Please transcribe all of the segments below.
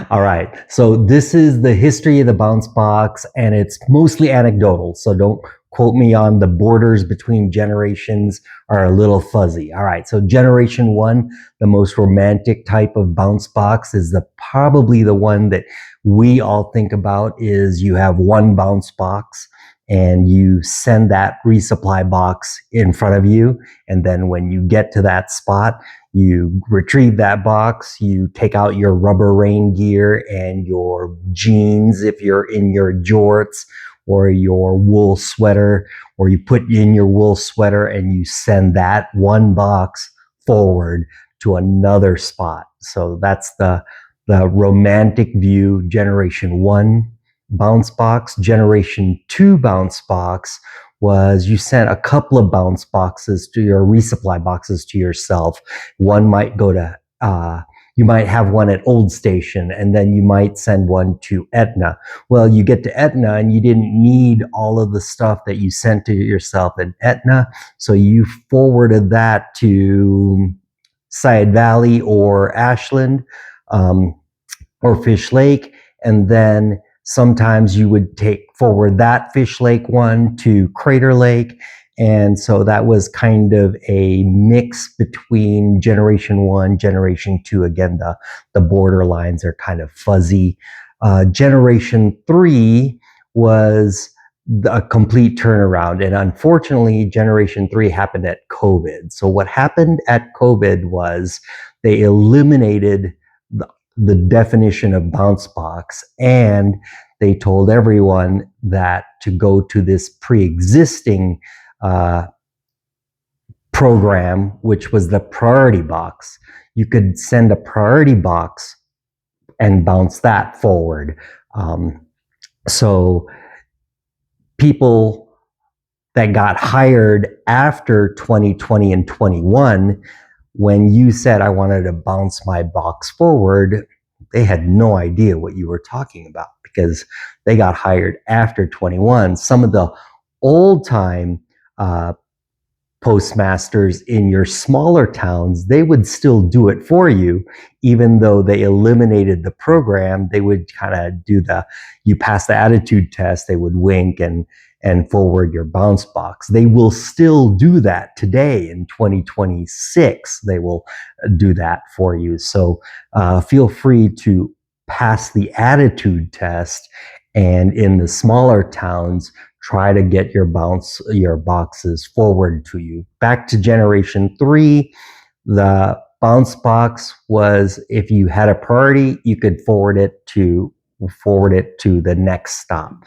All right. So this is the history of the bounce box, and it's mostly anecdotal. So don't quote me on the borders between generations are a little fuzzy. All right. So generation one, the most romantic type of bounce box is the probably the one that we all think about is you have one bounce box and you send that resupply box in front of you. And then when you get to that spot, you retrieve that box, you take out your rubber rain gear and your jeans if you're in your jorts or your wool sweater, or you put in your wool sweater and you send that one box forward to another spot. So that's the romantic view, generation one bounce box. Generation two bounce box was you sent a couple of bounce boxes to your resupply boxes to yourself. One might go to, you might have one at Old Station, and then you might send one to Etna. Well, you get to Etna and you didn't need all of the stuff that you sent to yourself at Etna. So you forwarded that to Side Valley or Ashland, or Fish Lake. And then sometimes you would take forward that Fish Lake one to Crater Lake. And so that was kind of a mix between generation one, generation two. Again, the border lines are kind of fuzzy. Generation three was a complete turnaround. And unfortunately, generation three happened at COVID. So what happened at COVID was they eliminated the definition of bounce box, and they told everyone that to go to this pre-existing program, which was the priority box. You could send a priority box and bounce that forward. So people that got hired after 2020 and 21, when you said I wanted to bounce my box forward, they had no idea what you were talking about because they got hired after 21. Some of the old time postmasters in your smaller towns, they would still do it for you, even though they eliminated the program. They would kind of do you pass the attitude test, they would wink and forward your bounce box. They will still do that today in 2026. They will do that for you. So feel free to pass the attitude test, and in the smaller towns, try to get your boxes forward to you. Back to generation three, the bounce box was if you had a priority, you could forward it to the next stop.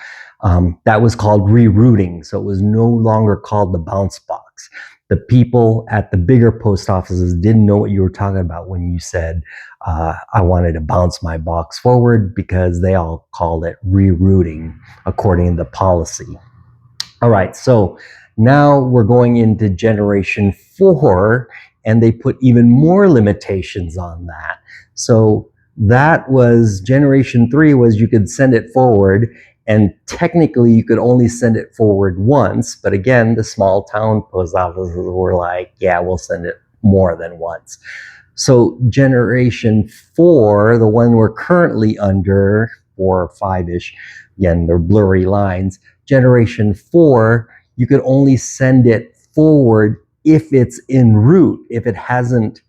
That was called rerouting, so it was no longer called the bounce box. The people at the bigger post offices didn't know what you were talking about when you said, I wanted to bounce my box forward, because they all called it rerouting according to the policy. All right, so now we're going into generation four, and they put even more limitations on that. So that was generation three, was you could send it forward, and technically you could only send it forward once. But again, the small town post offices were like, yeah, we'll send it more than once. So generation four, the one we're currently under, 4 or 5-ish, again, they're blurry lines. Generation four, you could only send it forward if it's en route, if it hasn't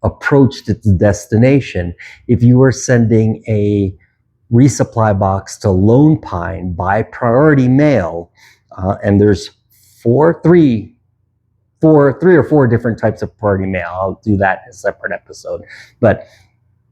approached its destination. If you were sending a resupply box to Lone Pine by priority mail, and there's three or four different types of priority mail. I'll do that in a separate episode. But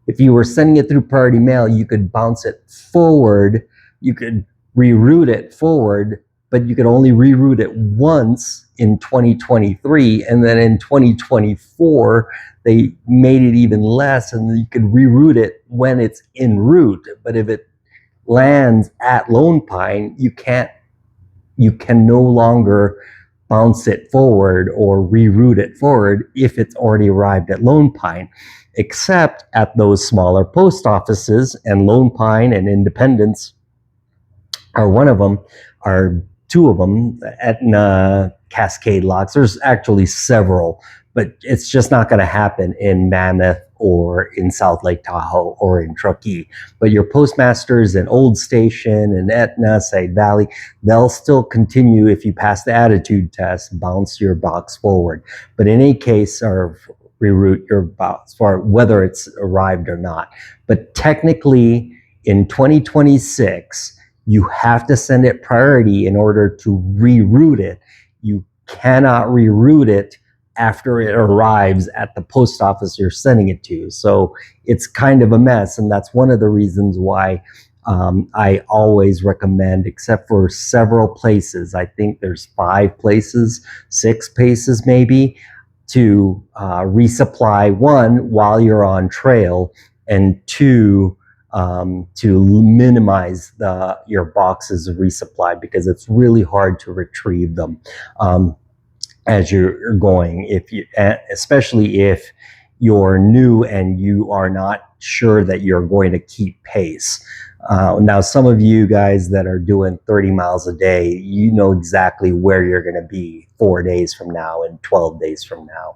if you were sending it through priority mail, you could bounce it forward, you could reroute it forward, but you could only reroute it once in 2023. And then in 2024, they made it even less, and you could reroute it when it's en route. But if it lands at Lone Pine, you can no longer bounce it forward or reroute it forward if it's already arrived at Lone Pine, except at those smaller post offices. And Lone Pine and Independence are one of them, are two of them, Etna, Cascade Locks. There's actually several, but it's just not going to happen in Mammoth or in South Lake Tahoe or in Truckee. But your postmasters in Old Station and Etna, Side Valley, they'll still continue, if you pass the attitude test, bounce your box forward. But in any case, or reroute your box for whether it's arrived or not. But technically, in 2026, you have to send it priority in order to reroute it. You cannot reroute it after it arrives at the post office you're sending it to. So it's kind of a mess. And that's one of the reasons why I always recommend, except for several places, I think there's 5 places, 6 places maybe, to resupply, one, while you're on trail, and two, to minimize your boxes of resupply, because it's really hard to retrieve them as you're going, especially if you're new and you are not sure that you're going to keep pace. Now, some of you guys that are doing 30 miles a day, you know exactly where you're going to be 4 days from now and 12 days from now.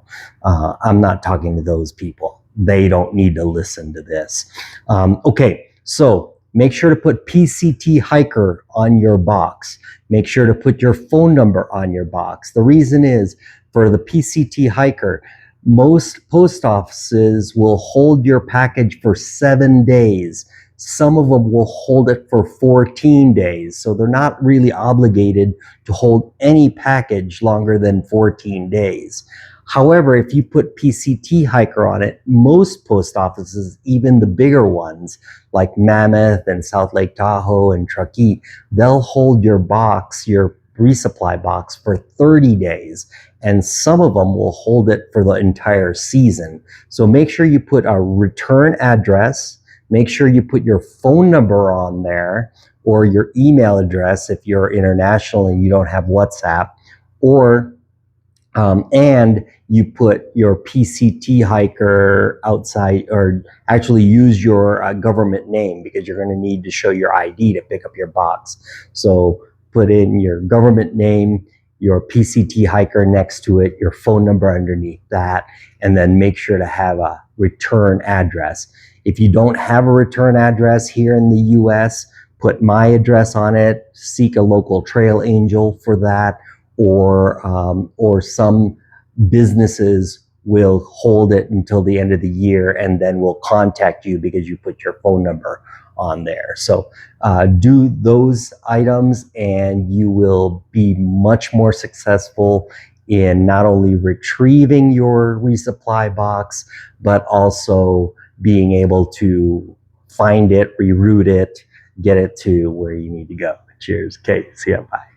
I'm not talking to those people. They don't need to listen to this. Okay, so make sure to put PCT hiker on your box. Make sure to put your phone number on your box. The reason is, for the PCT hiker, most post offices will hold your package for 7 days. Some of them will hold it for 14 days. So they're not really obligated to hold any package longer than 14 days. However, if you put PCT hiker on it, most post offices, even the bigger ones like Mammoth and South Lake Tahoe and Truckee, they'll hold your box, your resupply box, for 30 days. And some of them will hold it for the entire season. So make sure you put a return address. Make sure you put your phone number on there, or your email address if you're international and you don't have WhatsApp, or and you put your PCT hiker outside, or actually use your government name, because you're going to need to show your ID to pick up your box. So put in your government name, your PCT hiker next to it, your phone number underneath that, and then make sure to have a return address. If you don't have a return address here in the US, put my address on it, seek a local trail angel for that, or some businesses will hold it until the end of the year and then will contact you because you put your phone number on there. So do those items and you will be much more successful in not only retrieving your resupply box, but also being able to find it, reroute it, get it to where you need to go. Cheers. Okay, see ya. Bye.